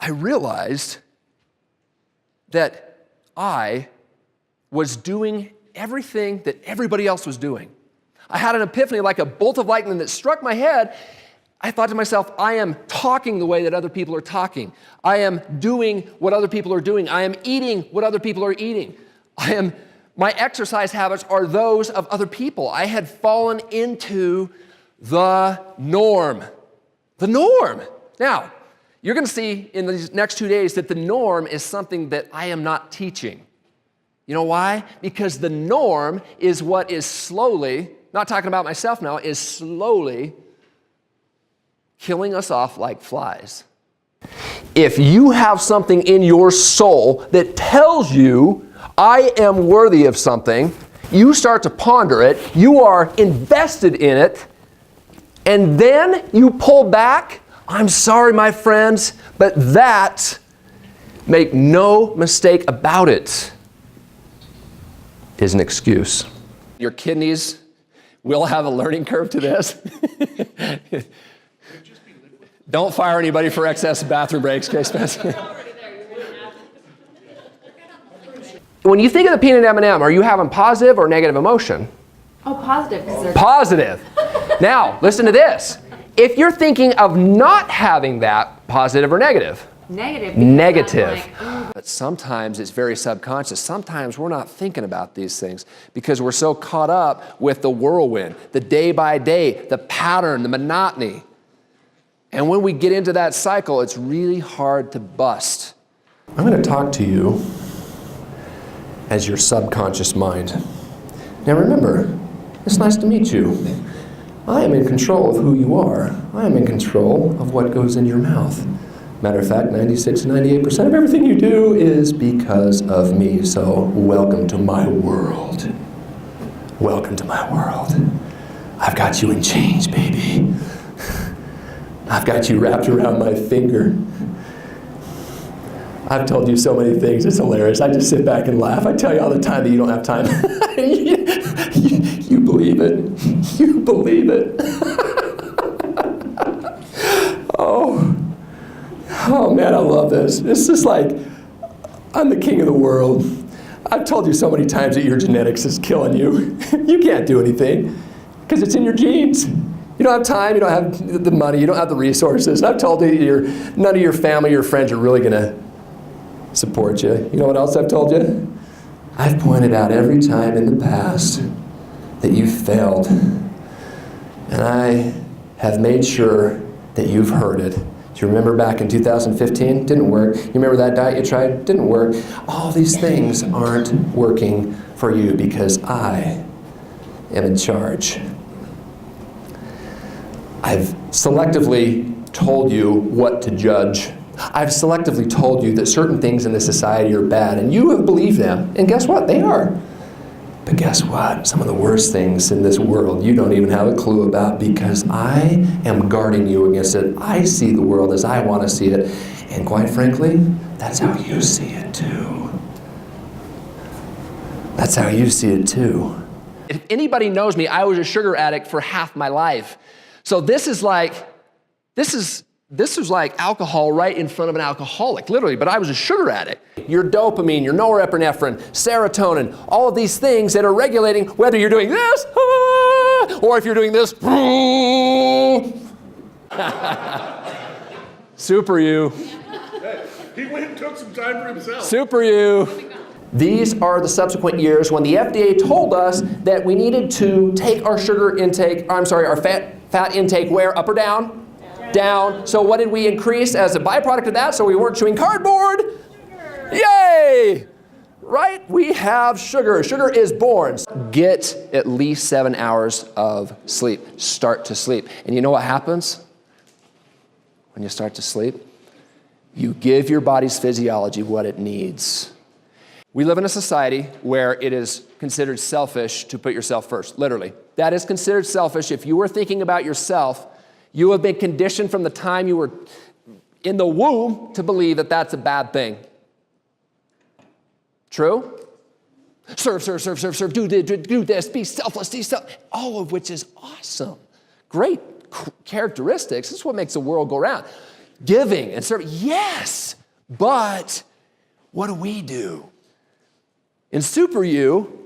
I realized that I was doing everything that everybody else was doing. I had an epiphany, like a bolt of lightning that struck my head. I thought to myself, I am talking the way that other people are talking. I am doing what other people are doing. I am eating what other people are eating. My exercise habits are those of other people. I had fallen into the norm. The norm. Now, you're going to see in these next 2 days that the norm is something that I am not teaching. You know why? Because the norm is what is slowly, not talking about myself now, is slowly killing us off like flies. If you have something in your soul that tells you, I am worthy of something, you start to ponder it, you are invested in it, and then you pull back, I'm sorry, my friends, but that, make no mistake about it, is an excuse. Your kidneys will have a learning curve to this. Don't fire anybody for excess bathroom breaks, okay, Spencer? When you think of the peanut M&M, are you having positive or negative emotion? Oh, positive. Positive. Now, listen to this. If you're thinking of not having that, positive or negative? Negative. Negative. But sometimes it's very subconscious. Sometimes we're not thinking about these things because we're so caught up with the whirlwind, the day by day, the pattern, the monotony. And when we get into that cycle, it's really hard to bust. I'm going to talk to you as your subconscious mind. Now remember, it's nice to meet you. I am in control of who you are. I am in control of what goes in your mouth. Matter of fact, 96 to 98% of everything you do is because of me. So welcome to my world. Welcome to my world. I've got you in chains, baby. I've got you wrapped around my finger. I've told you so many things, it's hilarious. I just sit back and laugh. I tell you all the time that you don't have time. You believe it. You believe it. Oh man, I love this. It's just like, I'm the king of the world. I've told you so many times that your genetics is killing you. You can't do anything because it's in your genes. You don't have time, you don't have the money, you don't have the resources. I've told you none of your family, your friends are really gonna support you. You know what else I've told you? I've pointed out every time in the past that you failed. And I have made sure that you've heard it. Do you remember back in 2015? Didn't work. You remember that diet you tried? Didn't work. All these things aren't working for you because I am in charge. I've selectively told you what to judge. I've selectively told you that certain things in this society are bad, and you have believed them. And guess what? They are. But guess what? Some of the worst things in this world you don't even have a clue about because I am guarding you against it. I see the world as I want to see it. And quite frankly, that's how you see it too. That's how you see it too. If anybody knows me, I was a sugar addict for half my life. So this is like alcohol right in front of an alcoholic, literally, but I was a sugar addict. Your dopamine, your norepinephrine, serotonin, all of these things that are regulating whether you're doing this, or if you're doing this, super you. He went and took some time for himself. Super you. These are the subsequent years when the FDA told us that we needed to take our our fat intake where, up or down? Down. So what did we increase as a byproduct of that so we weren't chewing cardboard? Sugar. Yay! Right? We have sugar. Sugar is born. Get at least 7 hours of sleep. Start to sleep. And you know what happens when you start to sleep? You give your body's physiology what it needs. We live in a society where it is considered selfish to put yourself first, literally. That is considered selfish. If you were thinking about yourself, you have been conditioned from the time you were in the womb to believe that that's a bad thing. True? Serve, do this, be selfless, all of which is awesome. Great characteristics. This is what makes the world go round. giving and serving. Yes, but what do? In Super You,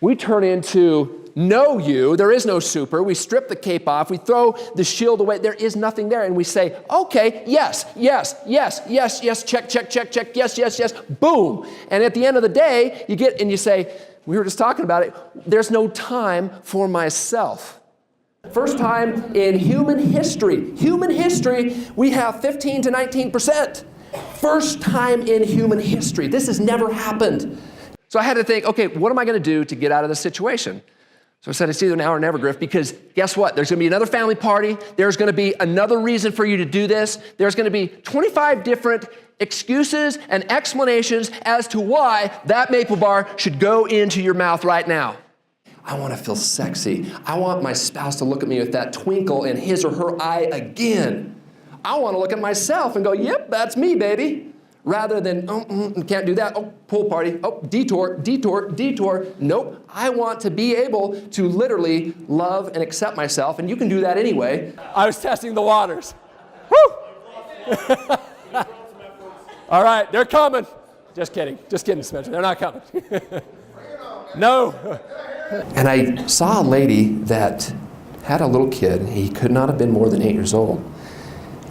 we turn into no you. There is no super. We strip the cape off. We throw the shield away. There is nothing there. And we say, okay, yes, yes, yes, yes, yes, check, check, check, check, yes, yes, yes, boom. And at the end of the day, you get and you say, we were just talking about it, there's no time for myself. First time in human history, we have 15 to 19%. First time in human history. This has never happened. So I had to think, okay, what am I going to do to get out of this situation? So I said, it's either now or never, Griff, because guess what? There's going to be another family party. There's going to be another reason for you to do this. There's going to be 25 different excuses and explanations as to why that maple bar should go into your mouth right now. I want to feel sexy. I want my spouse to look at me with that twinkle in his or her eye again. I want to look at myself and go, yep, that's me, baby. Rather than, can't do that. Oh, pool party. Oh, detour, detour, detour. Nope. I want to be able to literally love and accept myself, and you can do that anyway. I was testing the waters. Woo! All right, they're coming. Just kidding, Spencer. They're not coming. No. And I saw a lady that had a little kid. He could not have been more than 8 years old.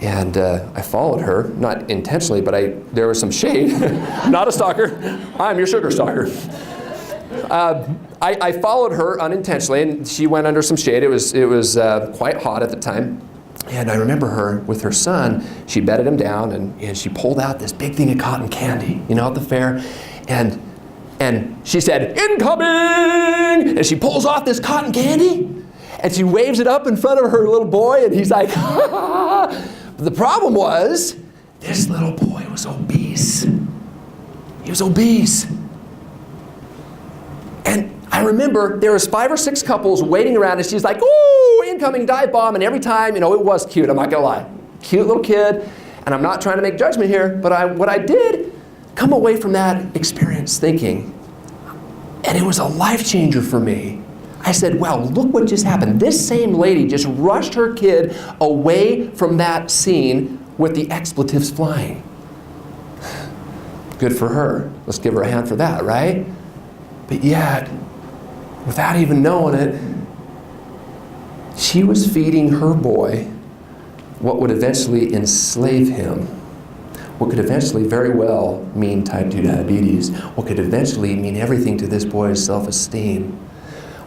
And I followed her, not intentionally, but there was some shade. Not a stalker. I'm your sugar stalker. I followed her unintentionally, and she went under some shade. It was quite hot at the time. And I remember her with her son. She bedded him down, and she pulled out this big thing of cotton candy, at the fair. And she said, incoming! And she pulls off this cotton candy, and she waves it up in front of her little boy, and he's like, The problem was, this little boy was obese. He was obese. And I remember there was 5 or 6 couples waiting around, and she's like, ooh, incoming dive bomb. And every time, it was cute, I'm not gonna lie. Cute little kid, and I'm not trying to make judgment here, but what I did come away from that experience thinking, and it was a life changer for me. I said, wow, look what just happened. This same lady just rushed her kid away from that scene with the expletives flying. Good for her. Let's give her a hand for that, right? But yet, without even knowing it, she was feeding her boy what would eventually enslave him, what could eventually very well mean type 2 diabetes, what could eventually mean everything to this boy's self-esteem,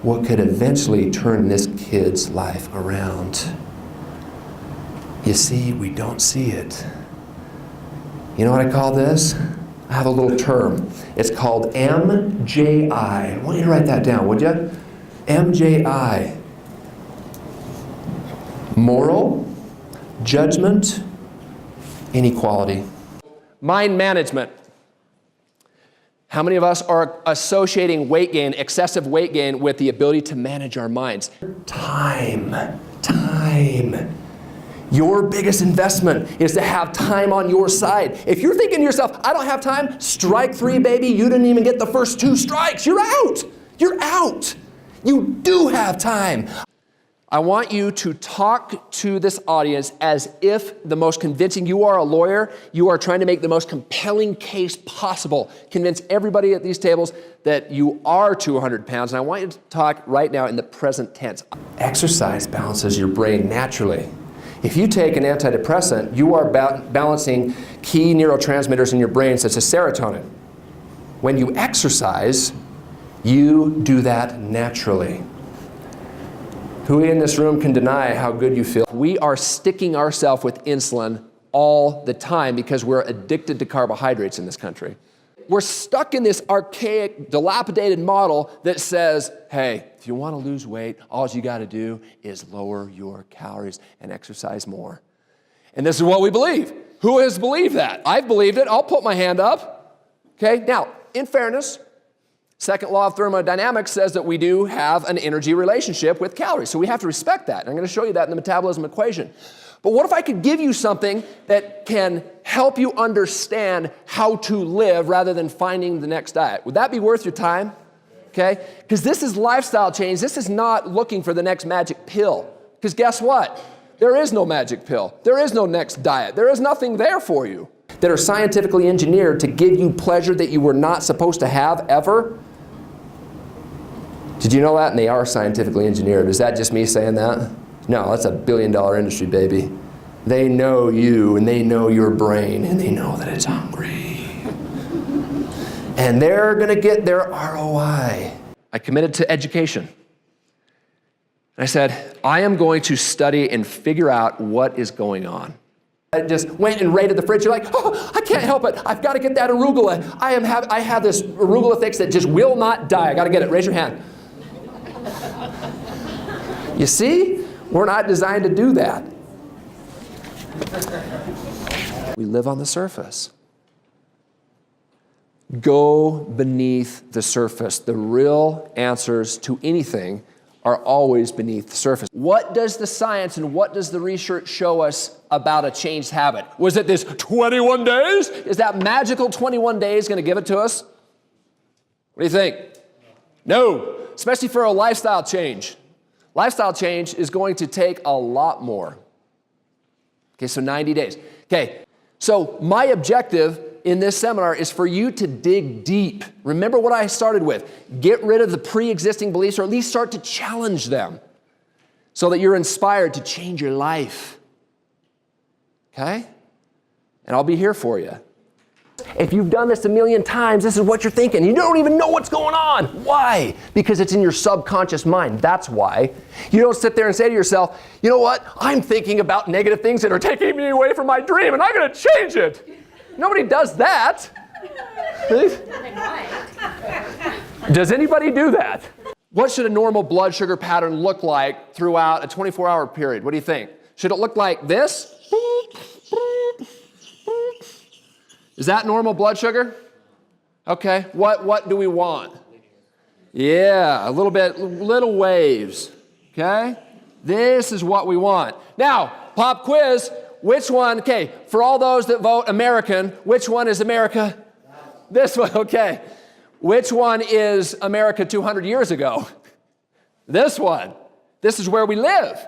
what could eventually turn this kid's life around. You see, we don't see it. You know what I call this? I have a little term. It's called MJI. I want you to write that down, would you? MJI. Moral, judgment, inequality. Mind management. How many of us are associating weight gain, excessive weight gain, with the ability to manage our minds? Time. Your biggest investment is to have time on your side. If you're thinking to yourself, I don't have time, strike 3, baby. You didn't even get the first 2 strikes. You're out. You're out. You do have time. I want you to talk to this audience as if the most convincing, you are a lawyer, you are trying to make the most compelling case possible. Convince everybody at these tables that you are 200 pounds, and I want you to talk right now in the present tense. Exercise balances your brain naturally. If you take an antidepressant, you are balancing key neurotransmitters in your brain, such as serotonin. When you exercise, you do that naturally. Who in this room can deny how good you feel? We are sticking ourselves with insulin all the time because we're addicted to carbohydrates in this country. We're stuck in this archaic, dilapidated model that says, hey, if you want to lose weight, all you got to do is lower your calories and exercise more. And this is what we believe. Who has believed that? I've believed it. I'll put my hand up. Okay, now, in fairness, second law of thermodynamics says that we do have an energy relationship with calories, so we have to respect that. And I'm going to show you that in the metabolism equation. But what if I could give you something that can help you understand how to live rather than finding the next diet? Would that be worth your time? Okay? Because this is lifestyle change. This is not looking for the next magic pill. Because guess what? There is no magic pill. There is no next diet. There is nothing there for you that are scientifically engineered to give you pleasure that you were not supposed to have ever. Did you know that? And they are scientifically engineered. Is that just me saying that? No, that's a billion-dollar industry, baby. They know you, and they know your brain, and they know that it's hungry. And they're going to get their ROI. I committed to education. And I said, I am going to study and figure out what is going on. I just went and raided the fridge. You're like, oh, I can't help it. I've got to get that arugula. I have this arugula fix that just will not die. I got to get it. Raise your hand. You see? We're not designed to do that. We live on the surface. Go beneath the surface. The real answers to anything are always beneath the surface. What does the science and what does the research show us about a changed habit? Was it this 21 days? Is that magical 21 days going to give it to us? What do you think? No, especially for a lifestyle change. Lifestyle change is going to take a lot more. Okay, so 90 days. Okay, so my objective in this seminar is for you to dig deep. Remember what I started with. Get rid of the pre-existing beliefs, or at least start to challenge them so that you're inspired to change your life. Okay? And I'll be here for you. If you've done this a million times, this is what you're thinking. You don't even know what's going on. Why? Because it's in your subconscious mind. That's why. You don't sit there and say to yourself, you know what? I'm thinking about negative things that are taking me away from my dream, and I'm going to change it. Nobody does that. Does anybody do that? What should a normal blood sugar pattern look like throughout a 24-hour period? What do you think? Should it look like this? Is that normal blood sugar? Okay, what do we want? Yeah, a little bit, little waves, okay? This is what we want. Now, pop quiz, which one, okay, for all those that vote American, which one is America? This one, okay. Which one is America 200 years ago? This one. This is where we live.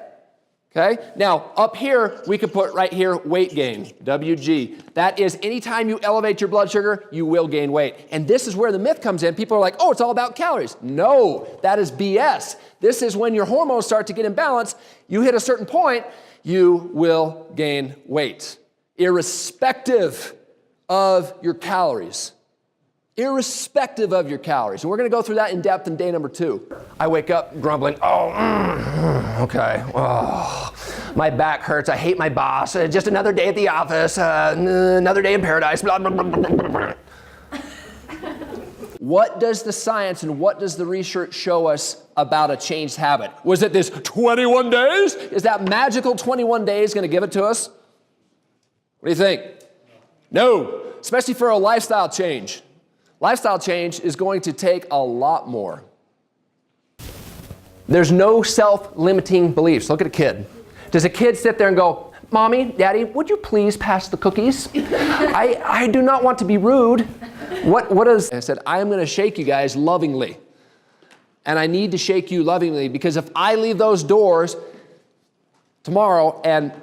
Okay? Now, up here, we could put right here, weight gain, WG. That is, anytime you elevate your blood sugar, you will gain weight. And this is where the myth comes in. People are like, oh, it's all about calories. No, that is BS. This is when your hormones start to get imbalanced. You hit a certain point, you will gain weight, irrespective of your calories. Irrespective of your calories. And we're going to go through that in depth in day number 2. I wake up grumbling, okay, my back hurts, I hate my boss, just another day at the office, another day in paradise, blah, blah, blah, blah, blah. What does the science and what does the research show us about a changed habit? Was it this 21 days? Is that magical 21 days going to give it to us? What do you think? No, especially for a lifestyle change. Lifestyle change is going to take a lot more. There's no self-limiting beliefs. Look at a kid. Does a kid sit there and go, Mommy, Daddy, would you please pass the cookies? I do not want to be rude. What is? I said, I am going to shake you guys lovingly. And I need to shake you lovingly because if I leave those doors tomorrow and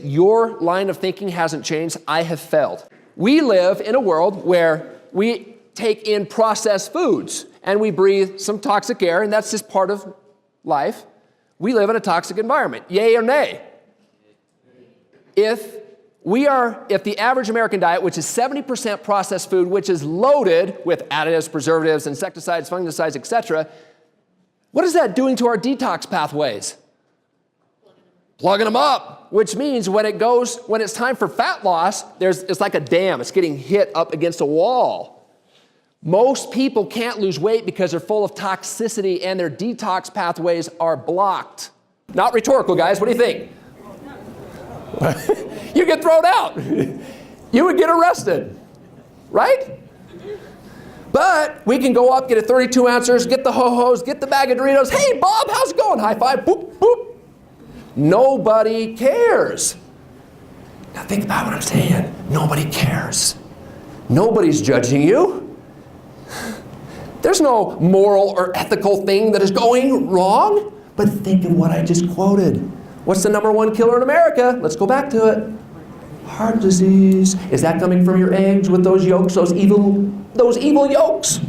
your line of thinking hasn't changed, I have failed. We live in a world where we take in processed foods and we breathe some toxic air, and that's just part of life. We live in a toxic environment. Yay or nay? If the average American diet, which is 70% processed food, which is loaded with additives, preservatives, insecticides, fungicides, etc., what is that doing to our detox pathways? Plugging them up, which means when it's time for fat loss, it's like a dam. It's getting hit up against a wall. Most people can't lose weight because they're full of toxicity and their detox pathways are blocked. Not rhetorical, guys. What do you think? You get thrown out. You would get arrested, right? But we can go up, get a 32 ounces, get the ho-hos, get the bag of Doritos. Hey, Bob, how's it going? High five, boop, boop. Nobody cares. Now think about what I'm saying. Nobody cares. Nobody's judging you. There's no moral or ethical thing that is going wrong. But think of what I just quoted. What's the #1 killer in America? Let's go back to it. Heart disease. Is that coming from your eggs with those yolks, those evil yolks?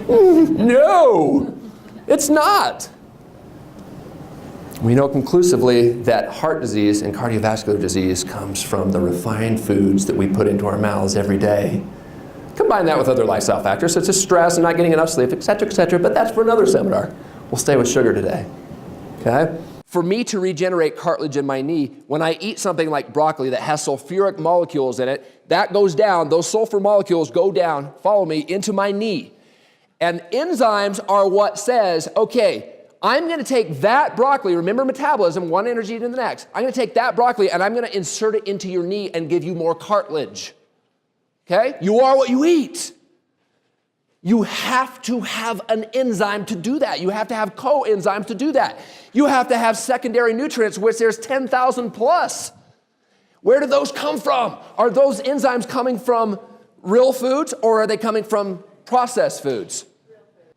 No, it's not. We know conclusively that heart disease and cardiovascular disease comes from the refined foods that we put into our mouths every day. Combine that with other lifestyle factors such as stress and not getting enough sleep, et cetera, but that's for another seminar. We'll stay with sugar today, okay? For me to regenerate cartilage in my knee, when I eat something like broccoli that has sulfuric molecules in it, that goes down, those sulfur molecules go down, follow me, into my knee. And enzymes are what says, okay, I'm going to take that broccoli, remember metabolism, one energy to the next. I'm going to take that broccoli and I'm going to insert it into your knee and give you more cartilage. Okay? You are what you eat. You have to have an enzyme to do that. You have to have coenzymes to do that. You have to have secondary nutrients, which there's 10,000 plus. Where do those come from? Are those enzymes coming from real foods or are they coming from processed foods?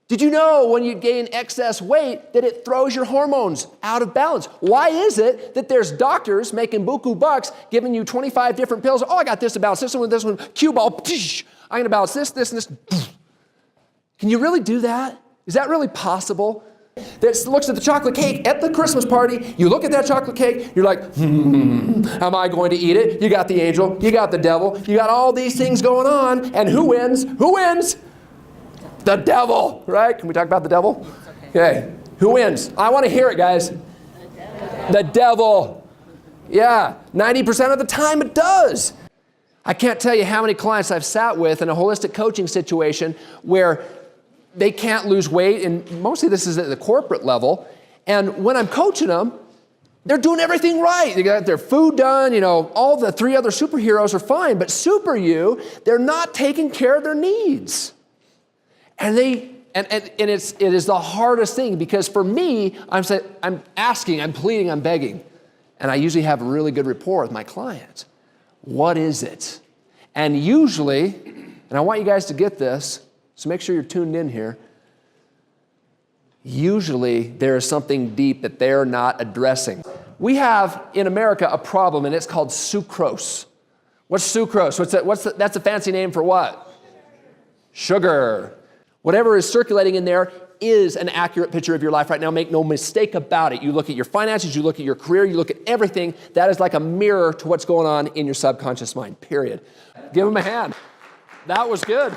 Did you know when you gain excess weight that it throws your hormones out of balance? Why is it that there's doctors making buku bucks giving you 25 different pills? Oh, I got this to balance this one with this one. Cue ball. I'm going to balance this, this, and this. Can you really do that? Is that really possible? That looks at the chocolate cake at the Christmas party. You look at that chocolate cake. You're like, am I going to eat it? You got the angel. You got the devil. You got all these things going on. And who wins? Who wins? The devil, right? Can we talk about the devil? Okay. Who wins? I want to hear it, guys. The devil. Yeah. 90% of the time it does. I can't tell you how many clients I've sat with in a holistic coaching situation where they can't lose weight, and mostly this is at the corporate level. And when I'm coaching them, they're doing everything right. They got their food done, all the 3 other superheroes are fine, but super you, they're not taking care of their needs. And it is the hardest thing because for me, I'm asking, I'm pleading, I'm begging. And I usually have a really good rapport with my clients. What is it? And usually, and I want you guys to get this, so make sure you're tuned in here. Usually, there is something deep that they're not addressing. We have in America a problem, and it's called sucrose. What's sucrose? That's a fancy name for what? Sugar. Whatever is circulating in there is an accurate picture of your life right now. Make no mistake about it. You look at your finances, you look at your career, you look at everything. That is like a mirror to what's going on in your subconscious mind, period. Give them a hand. That was good.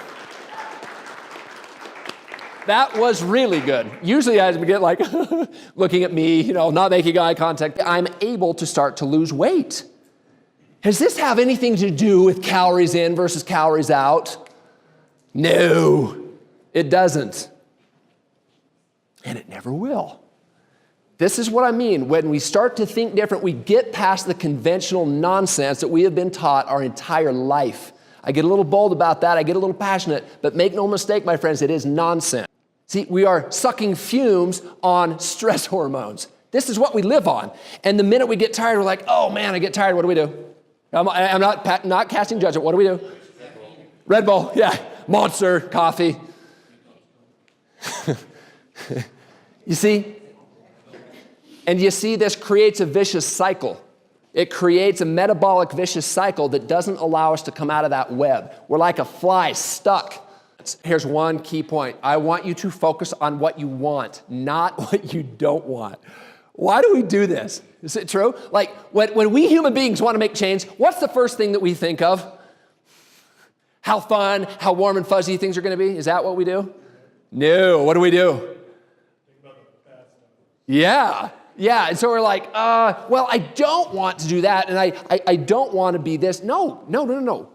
That was really good. Usually I get like looking at me, not making eye contact. I'm able to start to lose weight. Does this have anything to do with calories in versus calories out? No. It doesn't. And it never will. This is what I mean. When we start to think different, we get past the conventional nonsense that we have been taught our entire life. I get a little bold about that. I get a little passionate. But make no mistake, my friends, it is nonsense. See, we are sucking fumes on stress hormones. This is what we live on. And the minute we get tired, we're like, oh man, I get tired. What do we do? I'm not casting judgment. What do we do? Red Bull, yeah. Monster, coffee. You see? And you see, this creates a vicious cycle. It creates a metabolic vicious cycle that doesn't allow us to come out of that web. We're like a fly stuck. Here's one key point. I want you to focus on what you want, not what you don't want. Why do we do this? Is it true? Like, when we human beings want to make change, what's the first thing that we think of? How fun, how warm and fuzzy things are going to be? Is that what we do? No. What do we do? Think about the past. Yeah. And so we're like, well, I don't want to do that, and I don't want to be this. No.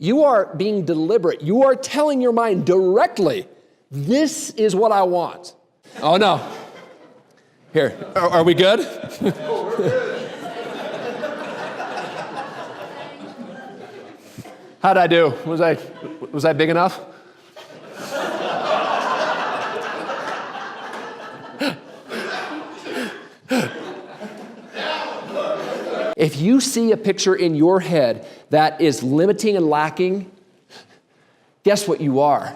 You are being deliberate. You are telling your mind directly, this is what I want. Oh, no. Here, are we good? Oh, we're good. How'd I do? Was I big enough? If you see a picture in your head that is limiting and lacking, guess what you are?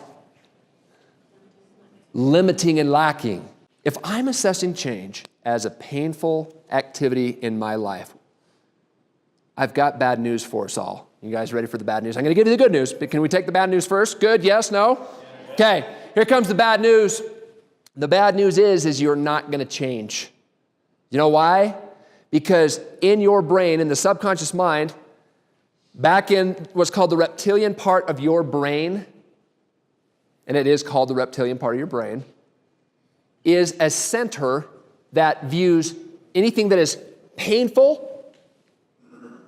Limiting and lacking. If I'm assessing change as a painful activity in my life. I've got bad news for us all. You guys ready for the bad news? I'm going to give you the good news, but can we take the bad news first? Good, yes, no? Okay, here comes the bad news. The bad news is you're not going to change. You know why? Because in your brain, in the subconscious mind, back in what's called the reptilian part of your brain, and it is called the reptilian part of your brain, is a center that views anything that is painful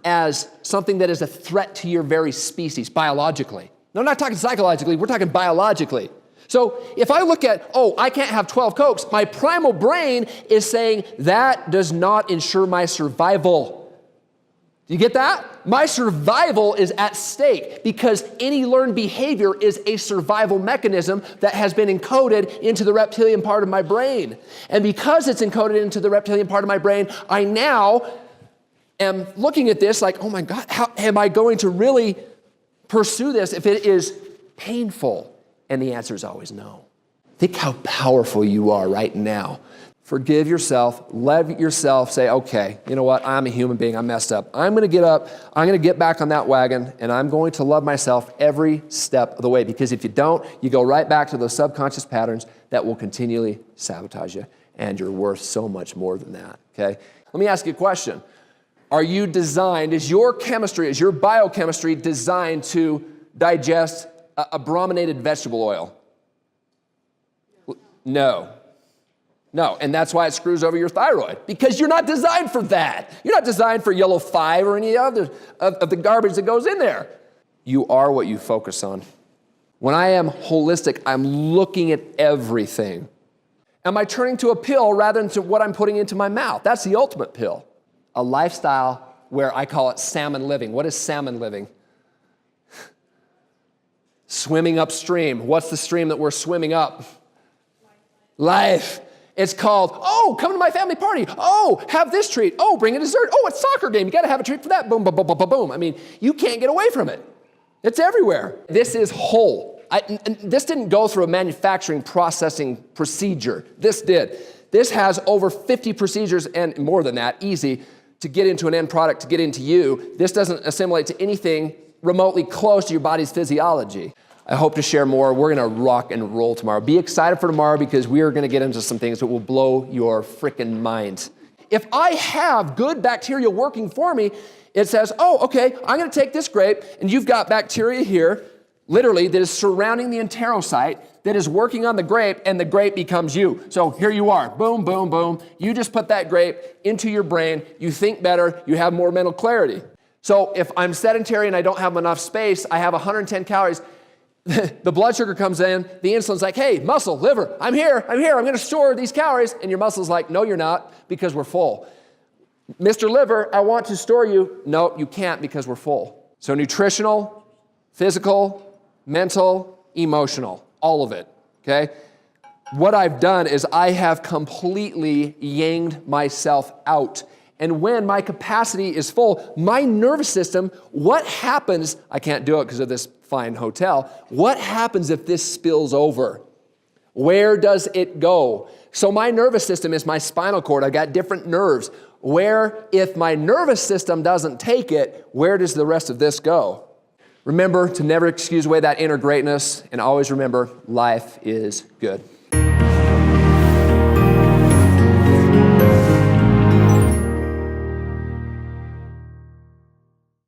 as something that is a threat to your very species, biologically. No, I'm not talking psychologically, we're talking biologically. So if I look at, I can't have 12 Cokes, my primal brain is saying that does not ensure my survival. Do you get that? My survival is at stake because any learned behavior is a survival mechanism that has been encoded into the reptilian part of my brain. And because it's encoded into the reptilian part of my brain, I now am looking at this like, oh my God, how am I going to really pursue this if it is painful? And the answer is always no. Think how powerful you are right now. Forgive yourself, let yourself say, okay, you know what, I'm a human being, I messed up. I'm gonna get up, I'm gonna get back on that wagon, and I'm going to love myself every step of the way, because if you don't, you go right back to those subconscious patterns that will continually sabotage you, and you're worth so much more than that, okay? Let me ask you a question. Are you designed, is your chemistry, is your biochemistry designed to digest a brominated vegetable oil? No. No, and that's why it screws over your thyroid, because you're not designed for that. You're not designed for yellow 5 or any other of the garbage that goes in there. You are what you focus on. When I am holistic, I'm looking at everything. Am I turning to a pill rather than to what I'm putting into my mouth? That's the ultimate pill. A lifestyle where I call it salmon living. What is salmon living? Swimming upstream. What's the stream that we're swimming up? Life. It's called, come to my family party. Have this treat. Bring a dessert. It's soccer game. You got to have a treat for that. Boom, boom, boom, boom, boom, boom. I mean, you can't get away from it. It's everywhere. This is whole. And this didn't go through a manufacturing processing procedure. This did. This has over 50 procedures and more than that, easy, to get into an end product, to get into you. This doesn't assimilate to anything remotely close to your body's physiology. I hope to share more. We're gonna rock and roll tomorrow. Be excited for tomorrow because we are gonna get into some things that will blow your freaking mind. If I have good bacteria working for me, it says, okay, I'm gonna take this grape, and you've got bacteria here, literally, that is surrounding the enterocyte, that is working on the grape, and the grape becomes you. So here you are, boom, boom, boom. You just put that grape into your brain, you think better, you have more mental clarity. So if I'm sedentary and I don't have enough space, I have 110 calories, the blood sugar comes in, the insulin's like, hey, muscle, liver, I'm here, I'm gonna store these calories, and your muscle's like, no, you're not, because we're full. Mr. Liver, I want to store you. No, you can't because we're full. So nutritional, physical, mental, emotional, all of it, okay? What I've done is I have completely yanged myself out. And when my capacity is full, my nervous system, what happens, I can't do it because of this fine hotel, what happens if this spills over? Where does it go? So my nervous system is my spinal cord. I've got different nerves. Where, if my nervous system doesn't take it, where does the rest of this go? Remember to never excuse away that inner greatness, and always remember, life is good.